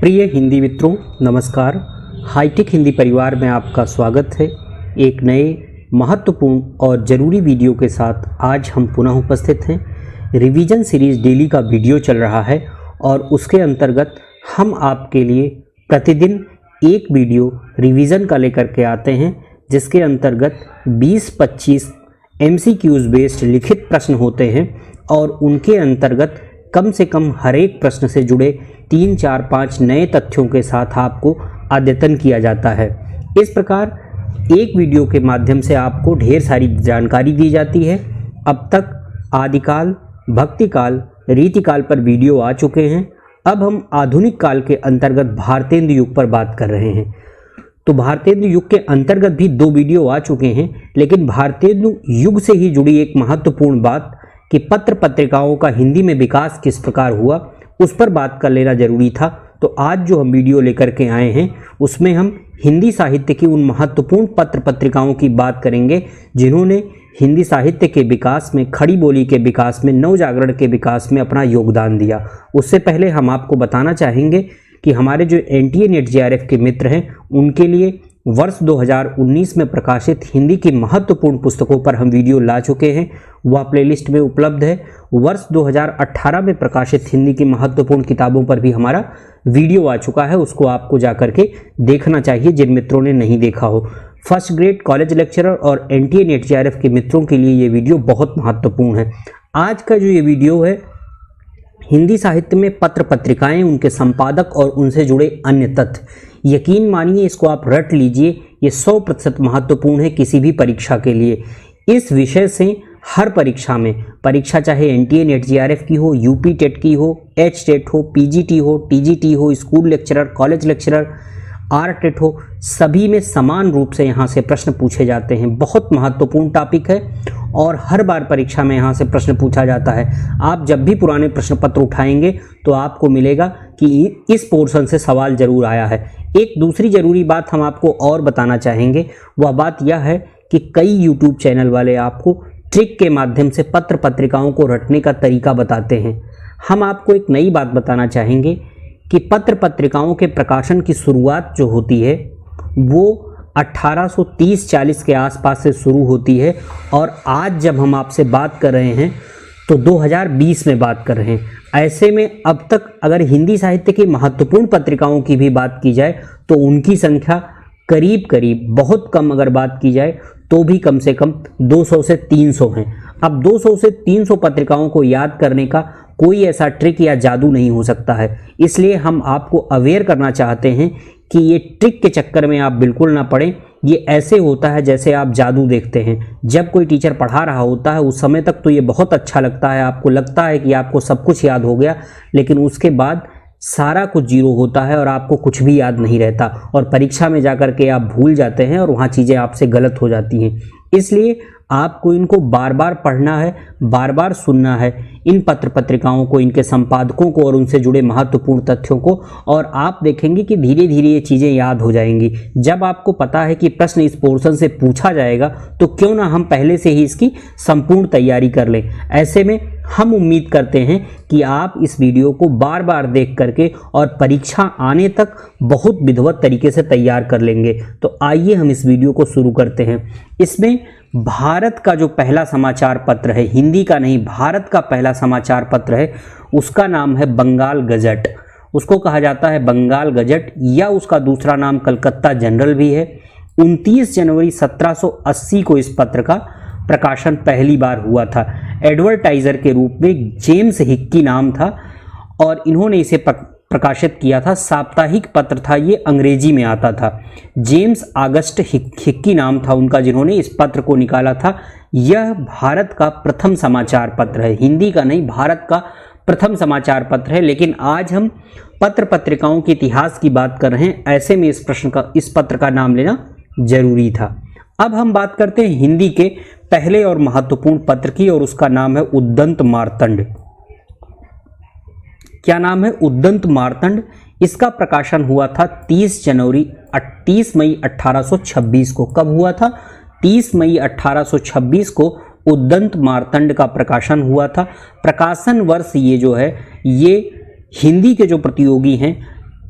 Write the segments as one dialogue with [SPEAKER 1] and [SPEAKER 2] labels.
[SPEAKER 1] प्रिय हिंदी मित्रों, नमस्कार। हाईटेक हिंदी परिवार में आपका स्वागत है। एक नए महत्वपूर्ण और ज़रूरी वीडियो के साथ आज हम पुनः उपस्थित हैं। रिवीजन सीरीज़ डेली का वीडियो चल रहा है और उसके अंतर्गत हम आपके लिए प्रतिदिन एक वीडियो रिवीजन का लेकर के आते हैं, जिसके अंतर्गत 20-25 MCQs बेस्ड लिखित प्रश्न होते हैं और उनके अंतर्गत कम से कम हर एक प्रश्न से जुड़े 3, 4, 5 नए तथ्यों के साथ आपको अद्यतन किया जाता है। इस प्रकार एक वीडियो के माध्यम से आपको ढेर सारी जानकारी दी जाती है। अब तक आदिकाल, भक्तिकाल, रीतिकाल पर वीडियो आ चुके हैं। अब हम आधुनिक काल के अंतर्गत भारतेंदु युग पर बात कर रहे हैं। तो भारतेंदु युग के अंतर्गत भी 2 वीडियो आ चुके हैं, लेकिन भारतेंदु युग से ही जुड़ी एक महत्वपूर्ण बात कि पत्र पत्रिकाओं का हिंदी में विकास किस प्रकार हुआ, उस पर बात कर लेना जरूरी था। तो आज जो हम वीडियो लेकर के आए हैं उसमें हम हिंदी साहित्य की उन महत्वपूर्ण पत्र पत्रिकाओं की बात करेंगे जिन्होंने हिंदी साहित्य के विकास में, खड़ी बोली के विकास में, नवजागरण के विकास में अपना योगदान दिया। उससे पहले हम आपको बताना चाहेंगे कि हमारे जो NTA NET JRF के मित्र हैं उनके लिए वर्ष 2019 में प्रकाशित हिंदी की महत्वपूर्ण पुस्तकों पर हम वीडियो ला चुके हैं। वह प्लेलिस्ट में उपलब्ध है। वर्ष 2018 में प्रकाशित हिंदी की महत्वपूर्ण किताबों पर भी हमारा वीडियो आ चुका है, उसको आपको जाकर के देखना चाहिए जिन मित्रों ने नहीं देखा हो। फर्स्ट ग्रेड कॉलेज लेक्चरर और NTA NET JRF के मित्रों के लिए ये वीडियो बहुत महत्वपूर्ण है। आज का जो ये वीडियो है, हिंदी साहित्य में पत्र पत्रिकाएं, उनके संपादक और उनसे जुड़े अन्य तथ्य। यकीन मानिए, इसको आप रट लीजिए, ये 100% महत्वपूर्ण है किसी भी परीक्षा के लिए। इस विषय से हर परीक्षा में, परीक्षा चाहे NTA NET JRF की हो, UP टेट की हो, H टेट हो, PGT हो, TGT हो, school lecturer, college lecturer, R TET हो, सभी में समान रूप से यहाँ से प्रश्न पूछे जाते हैं। बहुत महत्वपूर्ण टॉपिक है और हर बार परीक्षा में यहाँ से प्रश्न पूछा जाता है। आप जब भी पुराने प्रश्न पत्र उठाएंगे तो आपको मिलेगा कि इस पोर्शन से सवाल जरूर आया है। एक दूसरी ज़रूरी बात हम आपको और बताना चाहेंगे, वह बात यह है कि कई YouTube चैनल वाले आपको ट्रिक के माध्यम से पत्र पत्रिकाओं को रटने का तरीका बताते हैं। हम आपको एक नई बात बताना चाहेंगे कि पत्र पत्रिकाओं के प्रकाशन की शुरुआत जो होती है वो 1830-40 के आसपास से शुरू होती है और आज जब हम आपसे बात कर रहे हैं तो 2020 में बात कर रहे हैं। ऐसे में अब तक अगर हिंदी साहित्य की महत्वपूर्ण पत्रिकाओं की भी बात की जाए तो उनकी संख्या करीब करीब, बहुत कम अगर बात की जाए तो भी कम से कम 200 से 300 हैं। अब 200 से 300 पत्रिकाओं को याद करने का कोई ऐसा ट्रिक या जादू नहीं हो सकता है। इसलिए हम आपको अवेयर करना चाहते हैं कि ये ट्रिक के चक्कर में आप बिल्कुल ना पड़ें। ये ऐसे होता है जैसे आप जादू देखते हैं। जब कोई टीचर पढ़ा रहा होता है उस समय तक तो ये बहुत अच्छा लगता है, आपको लगता है कि आपको सब कुछ याद हो गया, लेकिन उसके बाद सारा कुछ जीरो होता है और आपको कुछ भी याद नहीं रहता और परीक्षा में जाकर के आप भूल जाते हैं और वहाँ चीज़ें आपसे गलत हो जाती हैं। इसलिए आपको इनको बार बार पढ़ना है, बार बार सुनना है, इन पत्र पत्रिकाओं को, इनके संपादकों को और उनसे जुड़े महत्वपूर्ण तथ्यों को, और आप देखेंगे कि धीरे धीरे ये चीज़ें याद हो जाएंगी। जब आपको पता है कि प्रश्न इस पोर्शन से पूछा जाएगा तो क्यों ना हम पहले से ही इसकी संपूर्ण तैयारी कर लें। ऐसे में हम उम्मीद करते हैं कि आप इस वीडियो को बार बार देख करके और परीक्षा आने तक बहुत विधिवत तरीके से तैयार कर लेंगे। तो आइए हम इस वीडियो को शुरू करते हैं। इसमें भारत का जो पहला समाचार पत्र है, हिंदी का नहीं, भारत का पहला समाचार पत्र है, उसका नाम है बंगाल गजट। उसको कहा जाता है बंगाल गजट या उसका दूसरा नाम कलकत्ता जनरल भी है। 29 जनवरी 1780 को इस पत्र का प्रकाशन पहली बार हुआ था। एडवर्टाइजर के रूप में जेम्स हिक्की नाम था और इन्होंने इसे प्रकाशित किया था। साप्ताहिक पत्र था, ये अंग्रेजी में आता था। जेम्स ऑगस्ट हिक्की नाम था उनका जिन्होंने इस पत्र को निकाला था। यह भारत का प्रथम समाचार पत्र है, हिंदी का नहीं, भारत का प्रथम समाचार पत्र है। लेकिन आज हम पत्र पत्रिकाओं के इतिहास की बात कर रहे हैं, ऐसे में इस पत्र का नाम लेना जरूरी था। अब हम बात करते हैं हिंदी के पहले और महत्वपूर्ण पत्र की और उसका नाम है उद्दंत मार्तंड। क्या नाम है? उद्दंत मार्तंड। इसका प्रकाशन हुआ था 30 मई 1826 को। कब हुआ था? 30 मई 1826 को उद्दंत मार्तंड का प्रकाशन हुआ था। प्रकाशन वर्ष ये जो है, ये हिंदी के जो प्रतियोगी हैं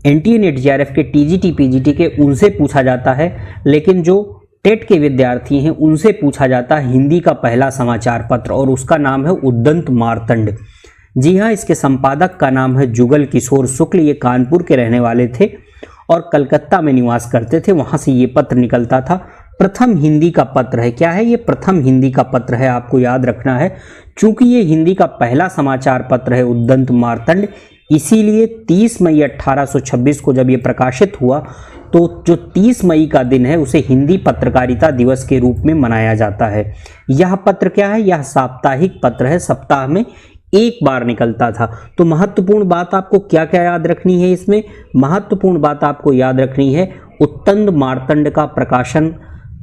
[SPEAKER 1] एनटीए नेट जेआरएफ के टीजीटी पीजीटी के उनसे पूछा जाता है, लेकिन जो टेट के विद्यार्थी हैं उनसे पूछा जाता है हिंदी का पहला समाचार पत्र, और उसका नाम है उद्दंत मार्तंड। जी हाँ, इसके संपादक का नाम है जुगल किशोर शुक्ल। ये कानपुर के रहने वाले थे और कलकत्ता में निवास करते थे, वहां से ये पत्र निकलता था। प्रथम हिंदी का पत्र है। क्या है ये? प्रथम हिंदी का पत्र है, आपको याद रखना है। चूंकि ये हिंदी का पहला समाचार पत्र है उद्दंत मार्तंड, इसीलिए 30 मई 1826 को जब ये प्रकाशित हुआ तो जो 30 मई का दिन है उसे हिंदी पत्रकारिता दिवस के रूप में मनाया जाता है। यह पत्र क्या है? यह साप्ताहिक पत्र है, सप्ताह में एक बार निकलता था। तो महत्वपूर्ण बात आपको क्या क्या याद रखनी है इसमें? महत्वपूर्ण बात आपको याद रखनी है उद्दंत मार्तंड का प्रकाशन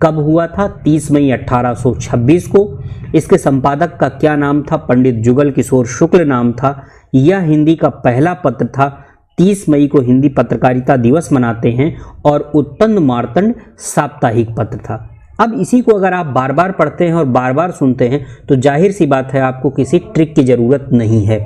[SPEAKER 1] कब हुआ था? 30 मई 1826 को। इसके संपादक का क्या नाम था? पंडित जुगल किशोर शुक्ल नाम था। यह हिंदी का पहला पत्र था। 30 मई को हिंदी पत्रकारिता दिवस मनाते हैं और उद्दंत मार्तंड साप्ताहिक पत्र था। अब इसी को अगर आप बार बार पढ़ते हैं और बार बार सुनते हैं तो जाहिर सी बात है आपको किसी ट्रिक की जरूरत नहीं है।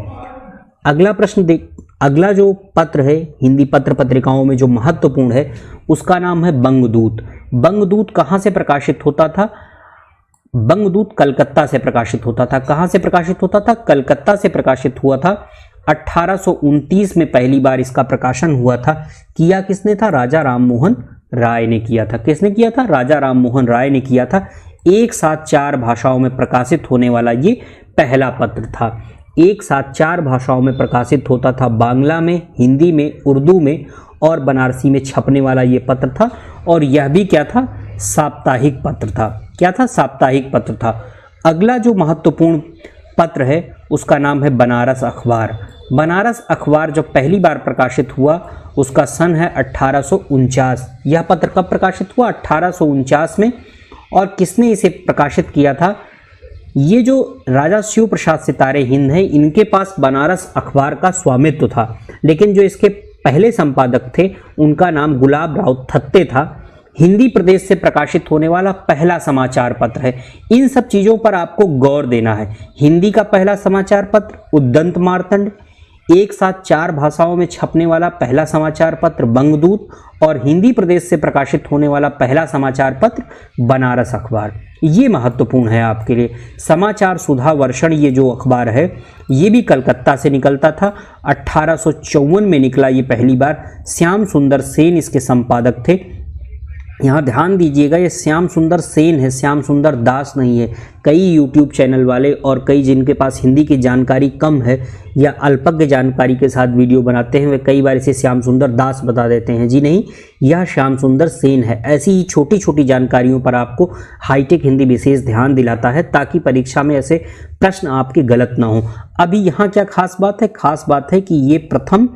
[SPEAKER 1] अगला प्रश्न देख, अगला जो पत्र है हिंदी पत्र पत्रिकाओं में जो महत्वपूर्ण है उसका नाम है बंगदूत। बंगदूत कहाँ से प्रकाशित होता था? बंगदूत कलकत्ता से प्रकाशित होता था। कहाँ से प्रकाशित होता था? कलकत्ता से प्रकाशित हुआ था। 1829 में पहली बार इसका प्रकाशन हुआ था। किया किसने था? राजा राममोहन राय ने किया था। किसने किया था? राजा राममोहन राय ने किया था। एक साथ 4 भाषाओं में प्रकाशित होने वाला ये पहला पत्र था। एक साथ 4 भाषाओं में प्रकाशित होता था, बांग्ला में, हिंदी में, उर्दू में और बनारसी में छपने वाला ये पत्र था। और यह भी क्या था? साप्ताहिक पत्र था। क्या था? साप्ताहिक पत्र था। अगला जो महत्वपूर्ण पत्र है उसका नाम है बनारस अखबार। बनारस अखबार जब पहली बार प्रकाशित हुआ उसका सन है 1849। यह पत्र कब प्रकाशित हुआ? 1849 में। और किसने इसे प्रकाशित किया था? ये जो राजा शिव प्रसाद सितारे हिंद हैं इनके पास बनारस अखबार का स्वामित्व था, लेकिन जो इसके पहले संपादक थे उनका नाम गुलाब राव थत्ते था। हिंदी प्रदेश से प्रकाशित होने वाला पहला समाचार पत्र है। इन सब चीज़ों पर आपको गौर देना है। हिंदी का पहला समाचार पत्र उद्दंत मार्तंड, एक साथ 4 भाषाओं में छपने वाला पहला समाचार पत्र बंगदूत और हिंदी प्रदेश से प्रकाशित होने वाला पहला समाचार पत्र बनारस अखबार। ये महत्वपूर्ण है आपके लिए। समाचार सुधा वर्षण ये जो अखबार है ये भी कलकत्ता से निकलता था। 1854 में निकला ये पहली बार। श्याम सुंदर सेन इसके संपादक थे। यहाँ ध्यान दीजिएगा, ये श्याम सुंदर सेन है, श्याम सुंदर दास नहीं है। कई यूट्यूब चैनल वाले और कई जिनके पास हिंदी की जानकारी कम है या अल्पज्ञ जानकारी के साथ वीडियो बनाते हैं वे कई बार इसे श्याम सुंदर दास बता देते हैं। जी नहीं, यह श्याम सुंदर सेन है। ऐसी ही छोटी छोटी जानकारियों पर आपको हाईटेक हिंदी विशेष ध्यान दिलाता है ताकि परीक्षा में ऐसे प्रश्न आपके गलत ना हो। अभी यहाँ क्या खास बात है? खास बात है कि ये प्रथम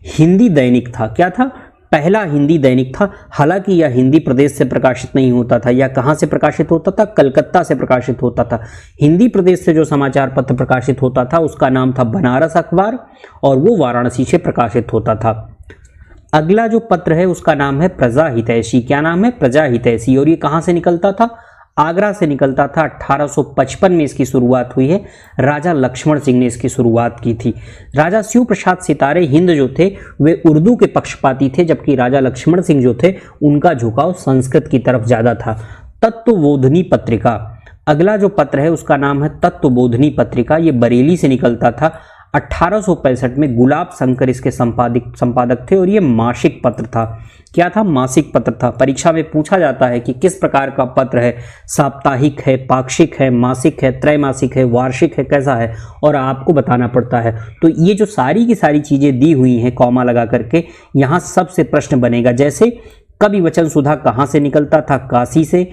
[SPEAKER 1] हिंदी दैनिक था। क्या था? पहला हिंदी दैनिक था। हालांकि यह हिंदी प्रदेश से प्रकाशित नहीं होता था। यह कहाँ से प्रकाशित होता था? कलकत्ता से प्रकाशित होता था। हिंदी प्रदेश से जो समाचार पत्र प्रकाशित होता था उसका नाम था बनारस अखबार और वो वाराणसी से प्रकाशित होता था। अगला जो पत्र है उसका नाम है प्रजा हितैषी। क्या नाम है? प्रजा हितैषी। और ये कहाँ से निकलता था? आगरा से निकलता था। 1855 में इसकी शुरुआत हुई है। राजा लक्ष्मण सिंह ने इसकी शुरुआत की थी। राजा शिव प्रसाद सितारे हिंद जो थे वे उर्दू के पक्षपाती थे, जबकि राजा लक्ष्मण सिंह जो थे उनका झुकाव संस्कृत की तरफ ज़्यादा था। तत्वबोधिनी पत्रिका, अगला जो पत्र है उसका नाम है तत्वबोधिनी पत्रिका। ये बरेली से निकलता था। 1865 में गुलाब शंकर इसके संपादक थे और ये मासिक पत्र था। क्या था? मासिक पत्र था। परीक्षा में पूछा जाता है कि किस प्रकार का पत्र है, साप्ताहिक है, पाक्षिक है, मासिक है, त्रैमासिक है, वार्षिक है, कैसा है, और आपको बताना पड़ता है। तो ये जो सारी की सारी चीज़ें दी हुई हैं कॉमा लगा करके, यहाँ सबसे प्रश्न बनेगा। जैसे कवि वचन सुधा कहाँ से निकलता था? काशी से।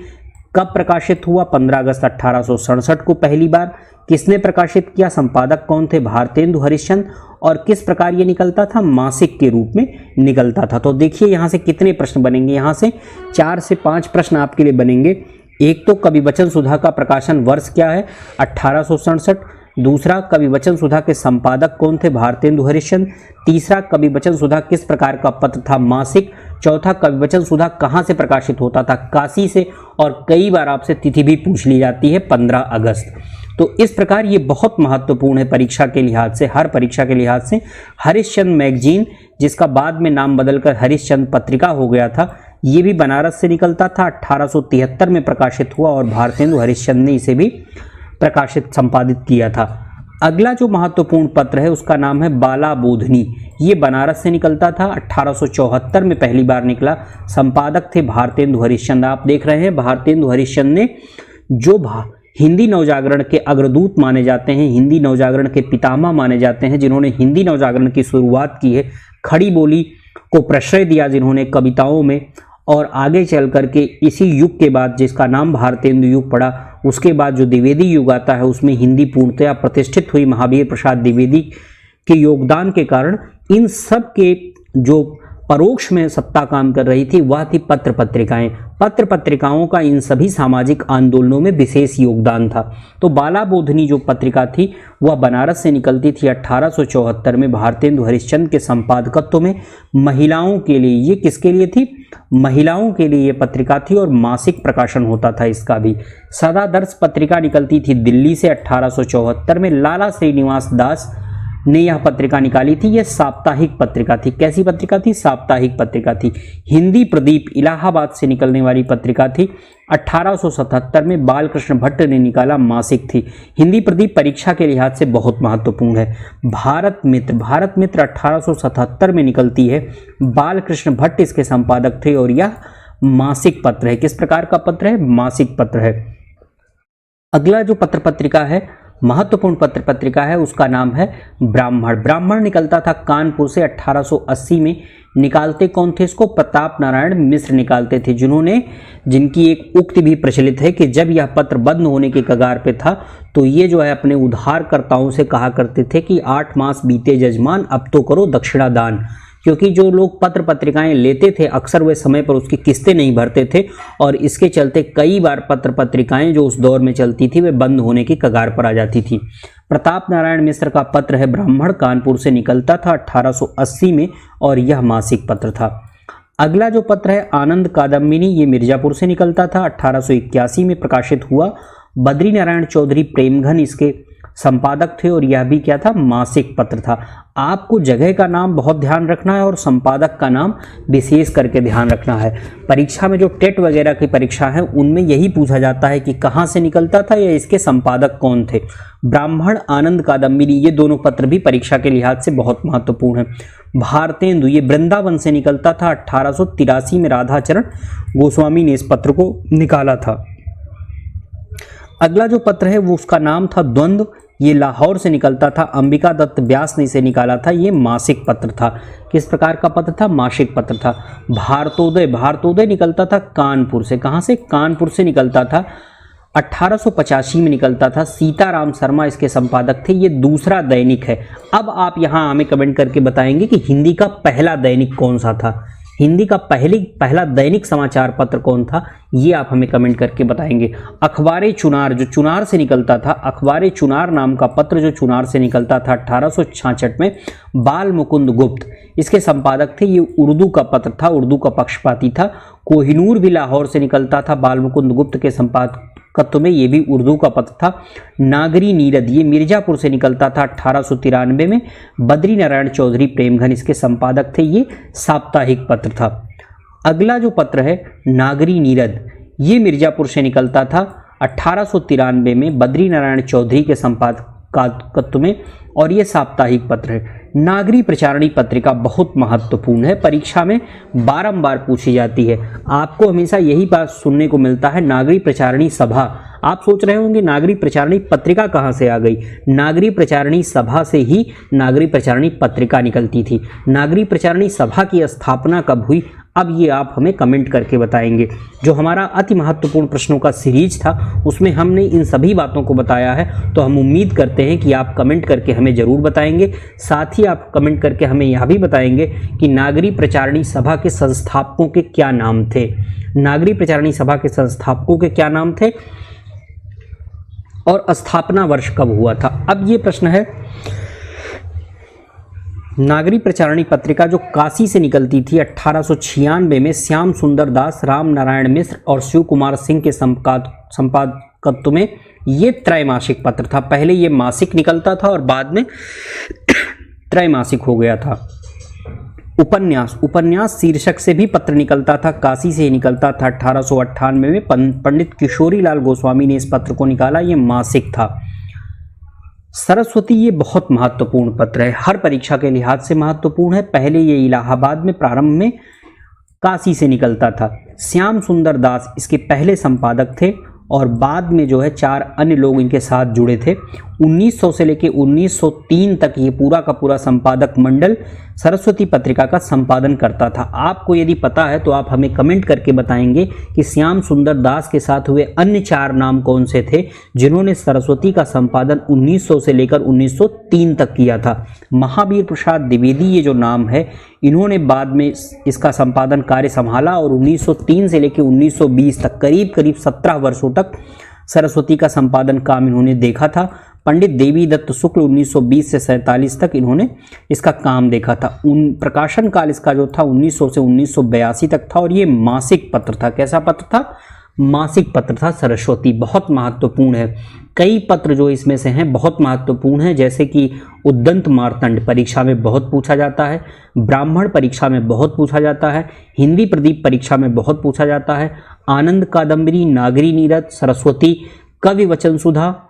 [SPEAKER 1] कब प्रकाशित हुआ? 15 अगस्त 1867 को पहली बार। किसने प्रकाशित किया? संपादक कौन थे? भारतेंदु हरिश्चंद्र। और किस प्रकार ये निकलता था? मासिक के रूप में निकलता था। तो देखिए यहाँ से कितने प्रश्न बनेंगे? यहाँ से 4 से 5 प्रश्न आपके लिए बनेंगे। एक तो कवि वचन सुधा का प्रकाशन वर्ष क्या है? 1867। दूसरा, कवि वचन सुधा के संपादक कौन थे? भारतेंदु हरिश्चंद्र। तीसरा, कवि वचन सुधा किस प्रकार का पत्र था? मासिक। चौथा, कवि वचन सुधा कहाँ से प्रकाशित होता था? काशी से। और कई बार आपसे तिथि भी पूछ ली जाती है, 15 अगस्त। तो इस प्रकार ये बहुत महत्वपूर्ण है परीक्षा के लिहाज से, हर परीक्षा के लिहाज से। हरिश्चंद्र मैगजीन, जिसका बाद में नाम बदलकर हरिश्चंद्र पत्रिका हो गया था, ये भी बनारस से निकलता था। 1873 में प्रकाशित हुआ और भारतेंदु हरिश्चंद्र ने इसे भी प्रकाशित संपादित किया था। अगला जो महत्वपूर्ण पत्र है उसका नाम है बाला बोधनी। ये बनारस से निकलता था, 1874 में पहली बार निकला। संपादक थे भारतेंदु हरिश्चंद्र। आप देख रहे हैं भारतेंदु हरिश्चंद्र ने जो हिंदी नवजागरण के अग्रदूत माने जाते हैं, हिंदी नवजागरण के पितामह माने जाते हैं, जिन्होंने हिंदी नवजागरण की शुरुआत की है, खड़ी बोली को प्रश्रय दिया जिन्होंने कविताओं में, और आगे चल करके इसी युग के बाद जिसका नाम भारतेंदु युग पड़ा, उसके बाद जो द्विवेदी युग आता है उसमें हिंदी पूर्णतया प्रतिष्ठित हुई। महावीर प्रसाद द्विवेदी के योगदान के कारण इन सब के जो परोक्ष में सत्ता काम कर रही थी वह थी पत्र पत्रिकाएं। पत्र पत्रिकाओं का इन सभी सामाजिक आंदोलनों में विशेष योगदान था। तो बाला बोधनी जो पत्रिका थी वह बनारस से निकलती थी 1874 में भारतेंदु हरिश्चंद्र के संपादकत्व में। महिलाओं के लिए, ये किसके लिए थी? महिलाओं के लिए ये पत्रिका थी और मासिक प्रकाशन होता था इसका भी। सदादर्श पत्रिका निकलती थी दिल्ली से 1874 में। लाला श्रीनिवास दास ने यह पत्रिका निकाली थी। यह साप्ताहिक पत्रिका थी। कैसी पत्रिका थी? साप्ताहिक पत्रिका थी। हिंदी प्रदीप इलाहाबाद से निकलने वाली पत्रिका थी। 1877 में बालकृष्ण भट्ट ने निकाला, मासिक थी। हिंदी प्रदीप परीक्षा के लिहाज से बहुत महत्वपूर्ण है। भारत मित्र 1877 में निकलती है। बालकृष्ण भट्ट इसके संपादक थे और यह मासिक पत्र है। किस प्रकार का पत्र है? मासिक पत्र है। अगला जो पत्र पत्रिका है, महत्वपूर्ण पत्र पत्रिका है, उसका नाम है ब्राह्मण। ब्राह्मण निकलता था कानपुर से। 1880 में निकालते कौन थे इसको? प्रताप नारायण मिश्र निकालते थे, जिनकी एक उक्ति भी प्रचलित है कि जब यह पत्र बंद होने के कगार पे था तो ये जो है अपने उधारकर्ताओं से कहा करते थे कि 8 मास बीते जजमान, अब तो करो दक्षिणा दान। क्योंकि जो लोग पत्र पत्रिकाएं लेते थे अक्सर वे समय पर उसकी किस्तें नहीं भरते थे और इसके चलते कई बार पत्र पत्रिकाएं जो उस दौर में चलती थी वे बंद होने की कगार पर आ जाती थी। प्रताप नारायण मिश्र का पत्र है ब्राह्मण, कानपुर से निकलता था 1880 में और यह मासिक पत्र था। अगला जो पत्र है आनंद कादम्बिनी, ये मिर्जापुर से निकलता था, 1881 में प्रकाशित हुआ। बद्री नारायण चौधरी प्रेमघन इसके संपादक थे और यह भी क्या था? मासिक पत्र था। आपको जगह का नाम बहुत ध्यान रखना है और संपादक का नाम विशेष करके ध्यान रखना है। परीक्षा में जो टेट वगैरह की परीक्षा है उनमें यही पूछा जाता है कि कहाँ से निकलता था या इसके संपादक कौन थे। ब्राह्मण, आनंद कादम्बिनी, ये दोनों पत्र भी परीक्षा के लिहाज से बहुत महत्वपूर्ण है। भारतेंदु, ये वृंदावन से निकलता था। 1883 में राधाचरण गोस्वामी ने इस पत्र को निकाला था। अगला जो पत्र है वो उसका नाम था द्वंद्व। ये लाहौर से निकलता था। अंबिका दत्त व्यास ने इसे निकाला था। ये मासिक पत्र था। किस प्रकार का पत्र था? मासिक पत्र था। भारतोदय, भारतोदय निकलता था कानपुर से। कहाँ से? कानपुर से निकलता था। 1885 में निकलता था। सीताराम शर्मा इसके संपादक थे। ये दूसरा दैनिक है। अब आप यहाँ हमें कमेंट करके बताएंगे कि हिंदी का पहला दैनिक कौन सा था, हिंदी का पहला दैनिक समाचार पत्र कौन था, ये आप हमें कमेंट करके बताएंगे। अखबारे चुनार, जो चुनार से निकलता था, अखबारे चुनार नाम का पत्र जो चुनार से निकलता था 1866 में। बाल मुकुंद गुप्त इसके संपादक थे। ये उर्दू का पत्र था, उर्दू का पक्षपाती था। कोहिनूर भी लाहौर से निकलता था बाल मुकुंद गुप्त के संपादकत्व में, ये भी उर्दू का पत्र था। नागरी नीरद, ये मिर्जापुर से निकलता था 1893 में। बद्री नारायण चौधरी प्रेमघन इसके संपादक थे। ये साप्ताहिक पत्र था। अगला जो पत्र है नागरी नीरद, ये मिर्जापुर से निकलता था 1893 में बद्री नारायण चौधरी के संपादकत्व में और ये साप्ताहिक पत्र है। नागरी प्रचारणी पत्रिका बहुत महत्वपूर्ण है, परीक्षा में बारंबार पूछी जाती है। आपको हमेशा यही बात सुनने को मिलता है, नागरी प्रचारणी सभा। आप सोच रहे होंगे नागरी प्रचारणी पत्रिका कहाँ से आ गई? नागरी प्रचारणी सभा से ही नागरी प्रचारणी पत्रिका निकलती थी। नागरी प्रचारणी सभा की स्थापना कब हुई, अब ये आप हमें कमेंट करके बताएंगे। जो हमारा अति महत्वपूर्ण प्रश्नों का सीरीज था उसमें हमने इन सभी बातों को बताया है, तो हम उम्मीद करते हैं कि आप कमेंट करके हमें ज़रूर बताएंगे। साथ ही आप कमेंट करके हमें यह भी बताएंगे कि नागरी प्रचारणी सभा के संस्थापकों के क्या नाम थे। नागरी प्रचारणी सभा के संस्थापकों के क्या नाम थे और स्थापना वर्ष कब हुआ था। अब ये प्रश्न है, नागरी प्रचारणी पत्रिका जो काशी से निकलती थी 1896 में, श्याम सुंदर दास, राम नारायण मिश्र और शिव कुमार सिंह के संपादकत्व में ये त्रैमासिक पत्र था। पहले ये मासिक निकलता था और बाद में त्रैमासिक हो गया था। उपन्यास शीर्षक से भी पत्र निकलता था, काशी से ही निकलता था। 1898 में पंडित किशोरीलाल गोस्वामी ने इस पत्र को निकाला, ये मासिक था। सरस्वती, ये बहुत महत्वपूर्ण पत्र है, हर परीक्षा के लिहाज से महत्वपूर्ण है। पहले ये इलाहाबाद में प्रारंभ में काशी से निकलता था। श्याम सुंदर दास इसके पहले संपादक थे और बाद में जो है 4 अन्य लोग इनके साथ जुड़े थे। 1900 से लेकर 1903 तक ये पूरा का पूरा संपादक मंडल सरस्वती पत्रिका का संपादन करता था। आपको यदि पता है तो आप हमें कमेंट करके बताएंगे कि श्याम सुंदर दास के साथ हुए अन्य 4 नाम कौन से थे जिन्होंने सरस्वती का संपादन 1900 से लेकर 1903 तक किया था। महावीर प्रसाद द्विवेदी ये जो नाम है, इन्होंने बाद में इसका संपादन कार्य संभाला और 1903 से लेकर 1920 तक करीब 17 वर्षों तक सरस्वती का संपादन काम इन्होंने देखा था। पंडित देवी दत्त शुक्ल 1920 से 47 तक इन्होंने इसका काम देखा था। प्रकाशन काल इसका जो था 1900 से 1982 तक था और ये मासिक पत्र था। कैसा पत्र था? मासिक पत्र था सरस्वती। बहुत महत्वपूर्ण है। कई पत्र जो इसमें से हैं बहुत महत्वपूर्ण हैं, जैसे कि उद्दंत मार्तंड परीक्षा में बहुत पूछा जाता है, ब्राह्मण परीक्षा में बहुत पूछा जाता है, हिंदी प्रदीप परीक्षा में बहुत पूछा जाता है, आनंद कादम्बरी, नागरी नीरद, सरस्वती, कवि वचन सुधा,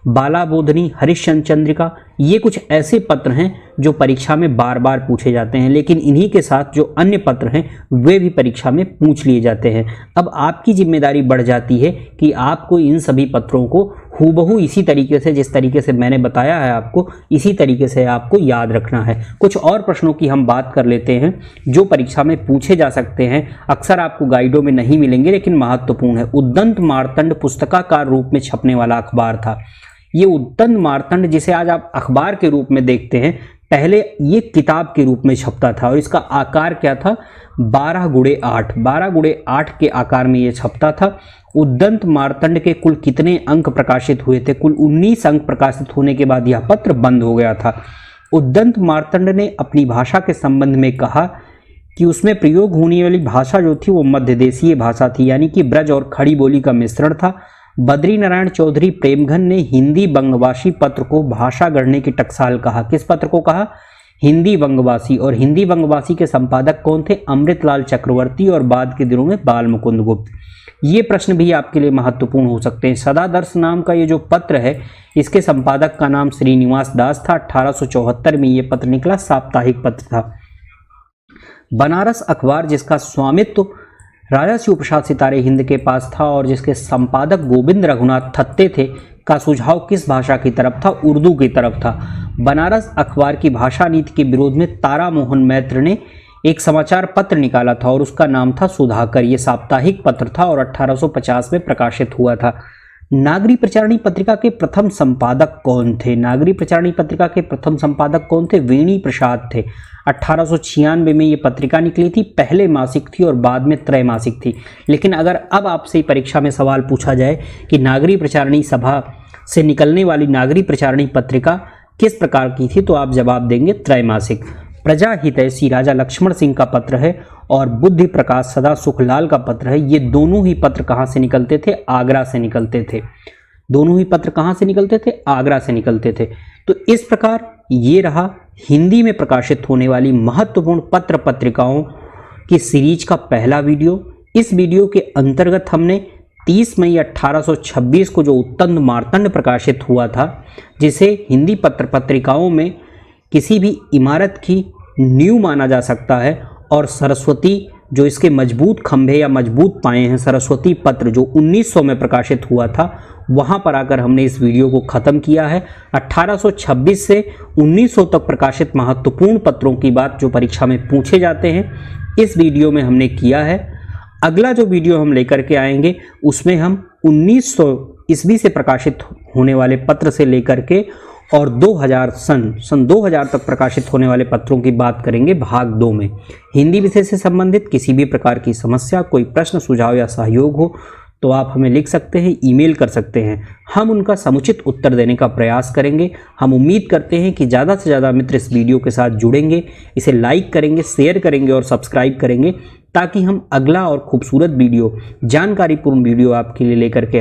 [SPEAKER 1] बाला बोधनी, हरिश्चंद्र चंद्रिका, ये कुछ ऐसे पत्र हैं जो परीक्षा में बार बार पूछे जाते हैं। लेकिन इन्हीं के साथ जो अन्य पत्र हैं वे भी परीक्षा में पूछ लिए जाते हैं। अब आपकी जिम्मेदारी बढ़ जाती है कि आपको इन सभी पत्रों को हूबहू इसी तरीके से, जिस तरीके से मैंने बताया है आपको, इसी तरीके से आपको याद रखना है। कुछ और प्रश्नों की हम बात कर लेते हैं जो परीक्षा में पूछे जा सकते हैं। अक्सर आपको गाइडों में नहीं मिलेंगे लेकिन महत्वपूर्ण है। उद्दंत मार्तंड पुस्तकाकार रूप में छपने वाला अखबार था। ये उद्दंत मार्तंड, जिसे आज आप अखबार के रूप में देखते हैं, पहले ये किताब के रूप में छपता था और इसका आकार क्या था? 12x8 के आकार में ये छपता था। उद्दंत मार्तंड के कुल कितने अंक प्रकाशित हुए थे? कुल 19 अंक प्रकाशित होने के बाद यह पत्र बंद हो गया था। उद्दंत मार्तंड ने अपनी भाषा के संबंध में कहा कि उसमें प्रयोग होने वाली भाषा जो थी वो मध्य देशीय भाषा थी, यानी कि ब्रज और खड़ी बोली का मिश्रण था। बद्री नारायण चौधरी प्रेमघन ने हिंदी बंगवासी पत्र को भाषा गढ़ने की टकसाल कहा। किस पत्र को कहा? हिंदी बंगवासी। और हिंदी बंगवासी के संपादक कौन थे? अमृतलाल चक्रवर्ती और बाद के दिनों में बाल मुकुंद गुप्त। ये प्रश्न भी आपके लिए महत्वपूर्ण हो सकते हैं। सदादर्श नाम का ये जो पत्र है, इसके संपादक का नाम श्रीनिवास दास था। 1874 में ये पत्र निकला, साप्ताहिक पत्र था। बनारस अखबार, जिसका स्वामित्व राजा शिव प्रसाद सितारे हिंद के पास था और जिसके संपादक गोविंद रघुनाथ थत्ते थे, का सुझाव किस भाषा की तरफ था? उर्दू की तरफ था। बनारस अखबार की भाषा नीति के विरोध में तारा मोहन मैत्र ने एक समाचार पत्र निकाला था और उसका नाम था सुधाकर। ये साप्ताहिक पत्र था और 1850 में प्रकाशित हुआ था। नागरी प्रचारणी पत्रिका के प्रथम संपादक कौन थे? नागरी प्रचारणी पत्रिका के प्रथम संपादक कौन थे? वेणी प्रसाद थे। 1896 में ये पत्रिका निकली थी। पहले मासिक थी और बाद में त्रैमासिक थी। लेकिन अगर अब आपसे परीक्षा में सवाल पूछा जाए कि नागरी प्रचारणी सभा से निकलने वाली नागरी प्रचारणी पत्रिका किस प्रकार की थी, तो आप जवाब देंगे त्रैमासिक। प्रजा हितैषी राजा लक्ष्मण सिंह का पत्र है और बुद्धि प्रकाश सदा सुखलाल का पत्र है। ये दोनों ही पत्र कहाँ से निकलते थे? आगरा से निकलते थे। दोनों ही पत्र कहाँ से निकलते थे? आगरा से निकलते थे। तो इस प्रकार ये रहा हिंदी में प्रकाशित होने वाली महत्वपूर्ण पत्र पत्रिकाओं की सीरीज का पहला वीडियो। इस वीडियो के अंतर्गत हमने 30 मई 1826 को जो उद्दंत मार्तंड प्रकाशित हुआ था, जिसे हिंदी पत्र पत्रिकाओं में किसी भी इमारत की नींव माना जा सकता है, और सरस्वती जो इसके मजबूत खंभे या मजबूत पाए हैं, सरस्वती पत्र जो 1900 में प्रकाशित हुआ था, वहां पर आकर हमने इस वीडियो को ख़त्म किया है। 1826 से 1900 तक प्रकाशित महत्वपूर्ण पत्रों की बात जो परीक्षा में पूछे जाते हैं, इस वीडियो में हमने किया है। अगला जो वीडियो हम लेकर के आएंगे उसमें हम 1900 ईस्वी से प्रकाशित होने वाले पत्र से लेकर के और 2000 सन 2000 तक प्रकाशित होने वाले पत्रों की बात करेंगे भाग 2 में। हिंदी विषय से संबंधित किसी भी प्रकार की समस्या, कोई प्रश्न, सुझाव या सहयोग हो तो आप हमें लिख सकते हैं, ईमेल कर सकते हैं। हम उनका समुचित उत्तर देने का प्रयास करेंगे। हम उम्मीद करते हैं कि ज़्यादा से ज़्यादा मित्र इस वीडियो के साथ जुड़ेंगे, इसे लाइक करेंगे, शेयर करेंगे और सब्सक्राइब करेंगे, ताकि हम अगला और खूबसूरत वीडियो, जानकारीपूर्ण वीडियो आपके लिए लेकर के